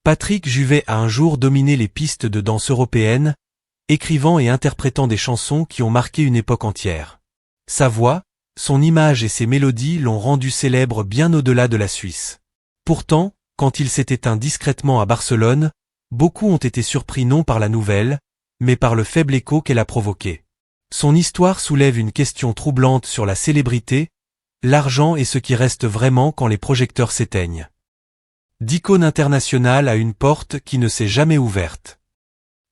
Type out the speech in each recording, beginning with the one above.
Patrick Juvet a un jour dominé les pistes de danse européennes, écrivant et interprétant des chansons qui ont marqué une époque entière. Sa voix, son image et ses mélodies l'ont rendu célèbre bien au-delà de la Suisse. Pourtant, quand il s'est éteint discrètement à Barcelone, beaucoup ont été surpris non par la nouvelle, mais par le faible écho qu'elle a provoqué. Son histoire soulève une question troublante sur la célébrité, l'argent et ce qui reste vraiment quand les projecteurs s'éteignent. D'icône internationale à une porte qui ne s'est jamais ouverte.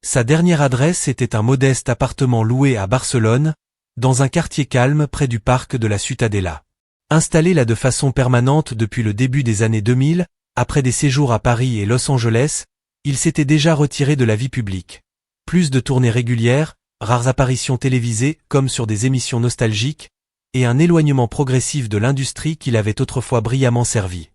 Sa dernière adresse était un modeste appartement loué à Barcelone, dans un quartier calme près du parc de la Ciutadella. Installé là de façon permanente depuis le début des années 2000, après des séjours à Paris et Los Angeles, il s'était déjà retiré de la vie publique. Plus de tournées régulières, rares apparitions télévisées comme sur des émissions nostalgiques, et un éloignement progressif de l'industrie qu'il avait autrefois brillamment servi.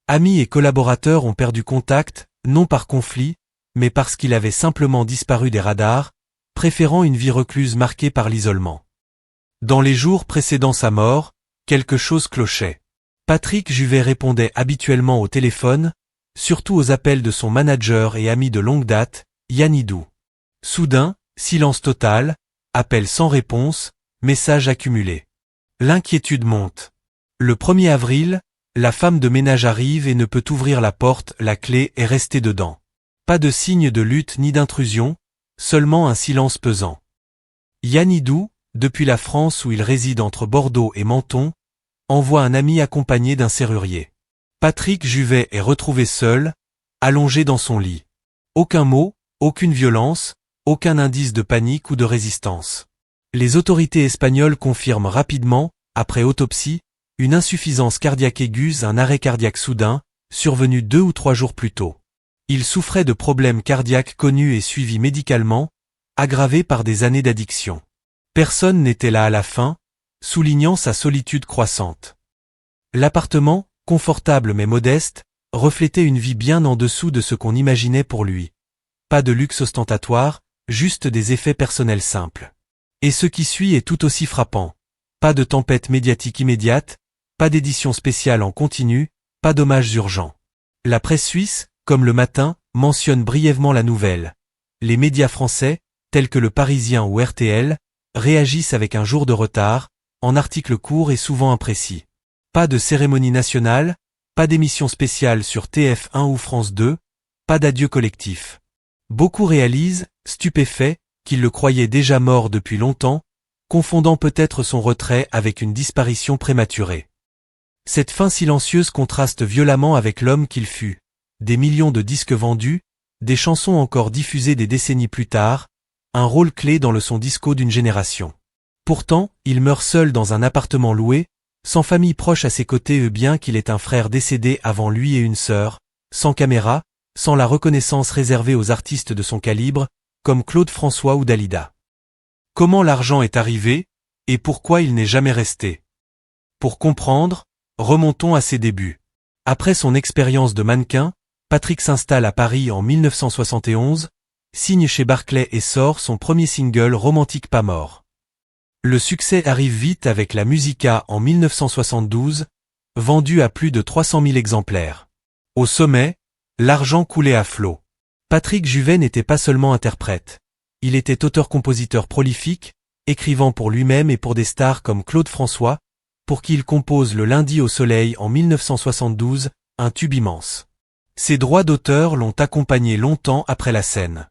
Amis et collaborateurs ont perdu contact, non par conflit, mais parce qu'il avait simplement disparu des radars, préférant une vie recluse marquée par l'isolement. Dans les jours précédant sa mort, quelque chose clochait. Patrick Juvet répondait habituellement au téléphone, surtout aux appels de son manager et ami de longue date, Yann Hidou. Soudain, silence total, appel sans réponse, messages accumulés. L'inquiétude monte. Le 1er avril, la femme de ménage arrive et ne peut ouvrir la porte, la clé est restée dedans. Pas de signe de lutte ni d'intrusion, seulement un silence pesant. Yann Hidou, depuis la France où il réside entre Bordeaux et Menton, envoie un ami accompagné d'un serrurier. Patrick Juvet est retrouvé seul, allongé dans son lit. Aucun mot, aucune violence, aucun indice de panique ou de résistance. Les autorités espagnoles confirment rapidement, après autopsie, une insuffisance cardiaque aiguë, un arrêt cardiaque soudain, survenu 2 ou 3 jours plus tôt. Il souffrait de problèmes cardiaques connus et suivis médicalement, aggravés par des années d'addiction. Personne n'était là à la fin, soulignant sa solitude croissante. L'appartement, confortable mais modeste, reflétait une vie bien en dessous de ce qu'on imaginait pour lui. Pas de luxe ostentatoire, juste des effets personnels simples. Et ce qui suit est tout aussi frappant. Pas de tempête médiatique immédiate, pas d'édition spéciale en continu, pas d'hommages urgents. La presse suisse, comme Le Matin, mentionne brièvement la nouvelle. Les médias français, tels que Le Parisien ou RTL, réagissent avec un jour de retard, en articles courts et souvent imprécis. Pas de cérémonie nationale, pas d'émission spéciale sur TF1 ou France 2, pas d'adieu collectif. Beaucoup réalisent, stupéfaits, qu'ils le croyaient déjà mort depuis longtemps, confondant peut-être son retrait avec une disparition prématurée. Cette fin silencieuse contraste violemment avec l'homme qu'il fut. Des millions de disques vendus, des chansons encore diffusées des décennies plus tard, un rôle clé dans le son disco d'une génération. Pourtant, il meurt seul dans un appartement loué, sans famille proche à ses côtés bien qu'il ait un frère décédé avant lui et une sœur, sans caméra, sans la reconnaissance réservée aux artistes de son calibre, comme Claude François ou Dalida. Comment l'argent est arrivé, et pourquoi il n'est jamais resté? Pour comprendre, remontons à ses débuts. Après son expérience de mannequin, Patrick s'installe à Paris en 1971, signe chez Barclay et sort son premier single Romantique pas mort. Le succès arrive vite avec la Musica en 1972, vendue à plus de 300 000 exemplaires. Au sommet, l'argent coulait à flot. Patrick Juvet n'était pas seulement interprète. Il était auteur-compositeur prolifique, écrivant pour lui-même et pour des stars comme Claude François, pour qui il compose Le Lundi au soleil en 1972, un tube immense. Ses droits d'auteur l'ont accompagné longtemps après la scène.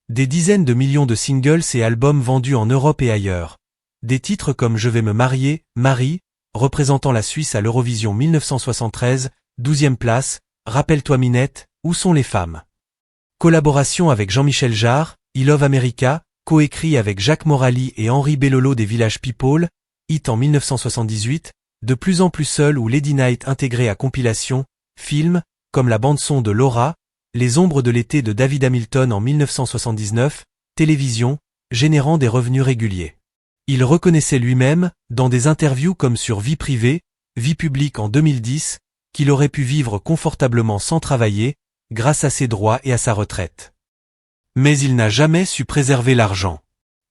Des dizaines de millions de singles et albums vendus en Europe et ailleurs. Des titres comme Je vais me marier, Marie, représentant la Suisse à l'Eurovision 1973, 12e place, Rappelle-toi Minette, Où sont les femmes? Collaboration avec Jean-Michel Jarre, I Love America, coécrit avec Jacques Morali et Henri Bellolo des Village People, hit en 1978, de plus en plus seul ou Lady Night intégré à compilation, films, comme la bande-son de Laura, Les ombres de l'été de David Hamilton en 1979, télévision, générant des revenus réguliers. Il reconnaissait lui-même, dans des interviews comme sur Vie privée, Vie publique en 2010, qu'il aurait pu vivre confortablement sans travailler, grâce à ses droits et à sa retraite. Mais il n'a jamais su préserver l'argent.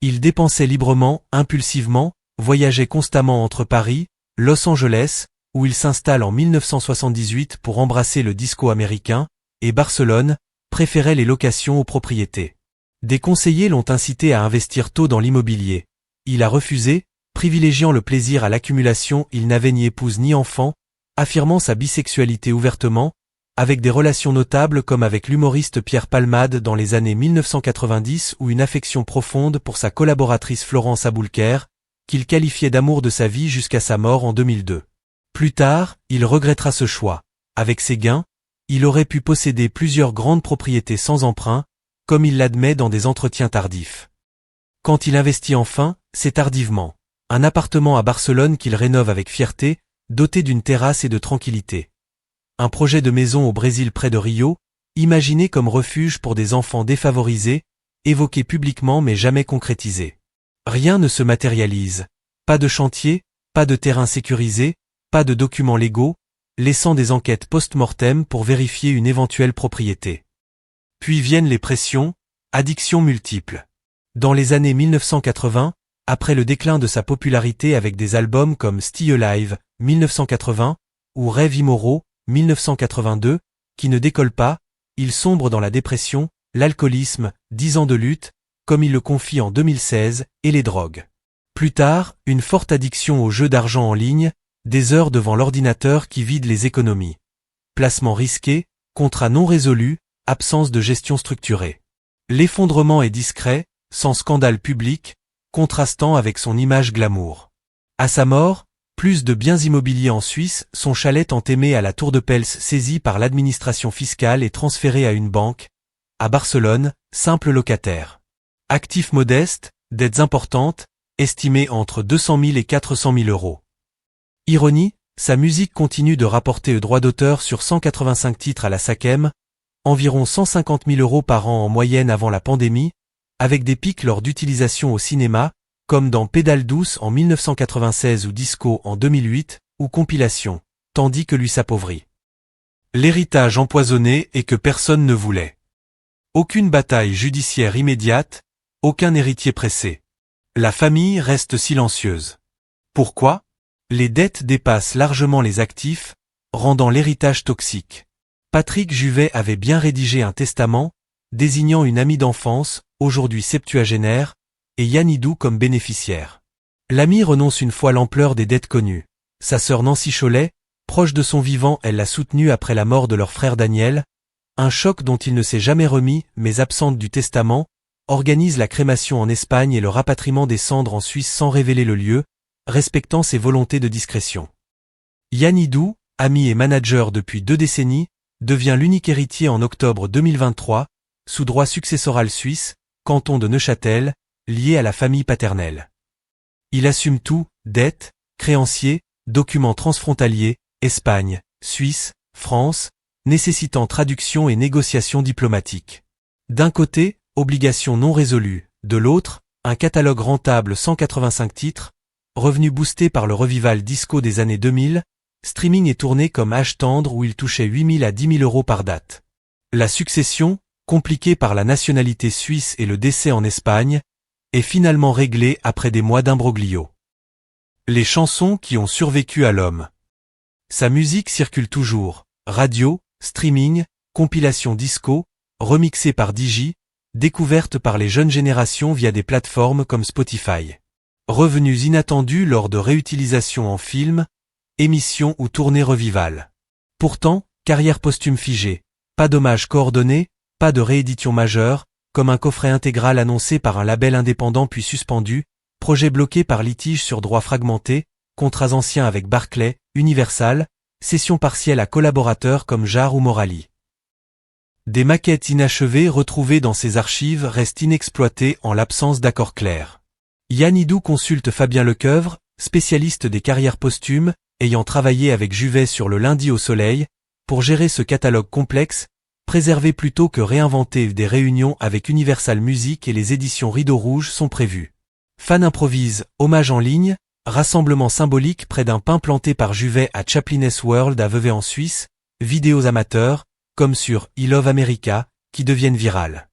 Il dépensait librement, impulsivement, voyageait constamment entre Paris, Los Angeles, où il s'installe en 1978 pour embrasser le disco américain, et Barcelone, préférait les locations aux propriétés. Des conseillers l'ont incité à investir tôt dans l'immobilier. Il a refusé, privilégiant le plaisir à l'accumulation. Il n'avait ni épouse ni enfant, affirmant sa bisexualité ouvertement, avec des relations notables comme avec l'humoriste Pierre Palmade dans les années 1990 ou une affection profonde pour sa collaboratrice Florence Aboulker, qu'il qualifiait d'amour de sa vie jusqu'à sa mort en 2002. Plus tard, il regrettera ce choix. Avec ses gains, il aurait pu posséder plusieurs grandes propriétés sans emprunt, comme il l'admet dans des entretiens tardifs. Quand il investit enfin, c'est tardivement. Un appartement à Barcelone qu'il rénove avec fierté, doté d'une terrasse et de tranquillité. Un projet de maison au Brésil près de Rio, imaginé comme refuge pour des enfants défavorisés, évoqué publiquement mais jamais concrétisé. Rien ne se matérialise. Pas de chantier, pas de terrain sécurisé, pas de documents légaux, laissant des enquêtes post-mortem pour vérifier une éventuelle propriété. Puis viennent les pressions, addictions multiples. Dans les années 1980, après le déclin de sa popularité avec des albums comme Still Alive, 1980, ou Rêve Immoraux, 1982, qui ne décollent pas, il sombre dans la dépression, l'alcoolisme, 10 ans de lutte, comme il le confie en 2016, et les drogues. Plus tard, une forte addiction aux jeux d'argent en ligne, des heures devant l'ordinateur qui vident les économies. Placements risqués, contrats non résolus, absence de gestion structurée. L'effondrement est discret, sans scandale public, contrastant avec son image glamour. À sa mort, plus de biens immobiliers en Suisse, son chalet tant aimé à la Tour de Pels saisi par l'administration fiscale et transféré à une banque. À Barcelone, simple locataire. Actifs modestes, dettes importantes, estimées entre 200 000 et 400 000 euros. Ironie, sa musique continue de rapporter le droit d'auteur sur 185 titres à la SACEM, environ 150 000 euros par an en moyenne avant la pandémie, avec des pics lors d'utilisation au cinéma, comme dans Pédale douce en 1996 ou Disco en 2008, ou Compilation, tandis que lui s'appauvrit. L'héritage empoisonné et que personne ne voulait. Aucune bataille judiciaire immédiate, aucun héritier pressé. La famille reste silencieuse. Pourquoi ? Les dettes dépassent largement les actifs, rendant l'héritage toxique. Patrick Juvet avait bien rédigé un testament, désignant une amie d'enfance, aujourd'hui septuagénaire, et Yann Hidou comme bénéficiaire. L'ami renonce une fois l'ampleur des dettes connues. Sa sœur Nancy Cholet, proche de son vivant, elle l'a soutenu après la mort de leur frère Daniel, un choc dont il ne s'est jamais remis, mais absente du testament, organise la crémation en Espagne et le rapatriement des cendres en Suisse sans révéler le lieu, respectant ses volontés de discrétion. Yann Hidou, ami et manager depuis 2 décennies, devient l'unique héritier en octobre 2023, sous droit successoral suisse, canton de Neuchâtel, lié à la famille paternelle. Il assume tout, dettes, créanciers, documents transfrontaliers, Espagne, Suisse, France, nécessitant traduction et négociations diplomatiques. D'un côté, obligations non résolues, de l'autre, un catalogue rentable 185 titres, revenu boosté par le revival disco des années 2000, streaming et tourné comme âge tendre où il touchait 8 000 à 10 000 euros par date. La succession, compliquée par la nationalité suisse et le décès en Espagne, est finalement réglée après des mois d'imbroglio. Les chansons qui ont survécu à l'homme. Sa musique circule toujours, radio, streaming, compilation disco, remixée par Digi, découverte par les jeunes générations via des plateformes comme Spotify. Revenus inattendus lors de réutilisation en film, émissions ou tournées revivales. Pourtant, carrière posthume figée, pas d'hommage coordonné, pas de réédition majeure, comme un coffret intégral annoncé par un label indépendant puis suspendu, projet bloqué par litige sur droits fragmentés, contrats anciens avec Barclay, Universal, cession partielle à collaborateurs comme Jarre ou Morali. Des maquettes inachevées retrouvées dans ses archives restent inexploitées en l'absence d'accord clair. Yann Hidou consulte Fabien Lecoeuvre, spécialiste des carrières posthumes, ayant travaillé avec Juvet sur le Lundi au Soleil, pour gérer ce catalogue complexe, préserver plutôt que réinventer. Des réunions avec Universal Music et les éditions Rideau Rouge sont prévues. Fan improvise, hommage en ligne, rassemblement symbolique près d'un pin planté par Juvet à Chapliness World à Vevey en Suisse, vidéos amateurs, comme sur I Love America, qui deviennent virales.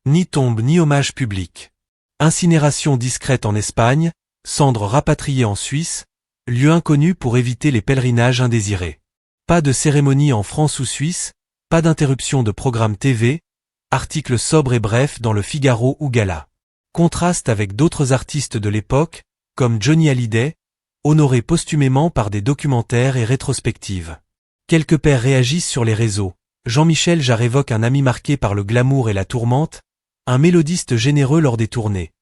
Ni tombe ni hommage public. Incinération discrète en Espagne, cendres rapatriées en Suisse, lieu inconnu pour éviter les pèlerinages indésirés. Pas de cérémonie en France ou Suisse, Pas d'interruption de programme TV, articles sobres et brefs dans le Figaro ou Gala. Contraste avec d'autres artistes de l'époque, comme Johnny Hallyday, honorés posthumément par des documentaires et rétrospectives. Quelques pairs réagissent sur les réseaux. Jean-Michel Jarre évoque un ami marqué par le glamour et la tourmente, un mélodiste généreux lors des tournées.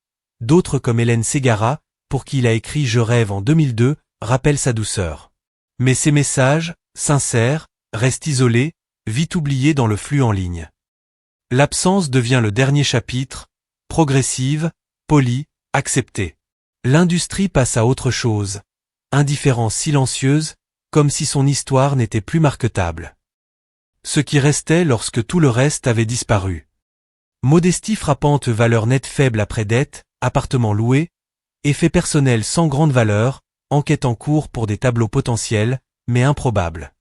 D'autres comme Hélène Ségara, pour qui il a écrit Je rêve en 2002, rappellent sa douceur. Mais ces messages, sincères, restent isolés, vite oubliés dans le flux en ligne. L'absence devient le dernier chapitre, progressive, polie, acceptée. L'industrie passe à autre chose, indifférence silencieuse, comme si son histoire n'était plus marquetable. Ce qui restait lorsque tout le reste avait disparu. Modestie frappante, valeur nette faible après dette, appartement loué, effet personnel sans grande valeur, enquête en cours pour des tableaux potentiels, mais improbables.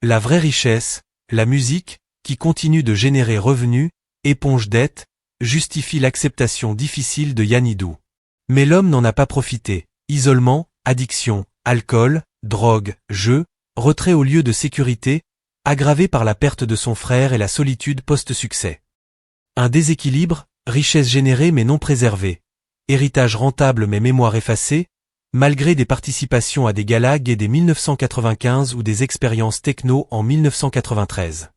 La vraie richesse, la musique, qui continue de générer revenus, éponge dettes, justifie l'acceptation difficile de Yann Hidou. Mais l'homme n'en a pas profité. Isolement, addiction, alcool, drogue, jeu, retrait au lieu de sécurité, aggravé par la perte de son frère et la solitude post-succès. Un déséquilibre, richesse générée mais non préservée, héritage rentable mais mémoire effacée, malgré des participations à des galas gays dès 1995 ou des expériences techno en 1993.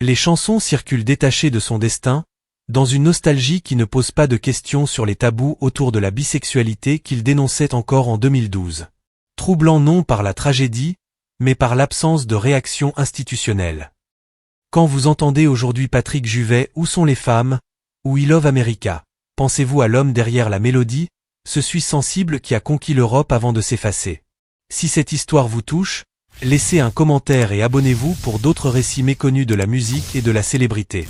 Les chansons circulent détachées de son destin, dans une nostalgie qui ne pose pas de questions sur les tabous autour de la bisexualité qu'il dénonçait encore en 2012. Troublant non par la tragédie, mais par l'absence de réaction institutionnelle. Quand vous entendez aujourd'hui Patrick Juvet, Où sont les femmes, ou I Love America, pensez-vous à l'homme derrière la mélodie, ce Suisse sensible qui a conquis l'Europe avant de s'effacer. Si cette histoire vous touche, laissez un commentaire et abonnez-vous pour d'autres récits méconnus de la musique et de la célébrité.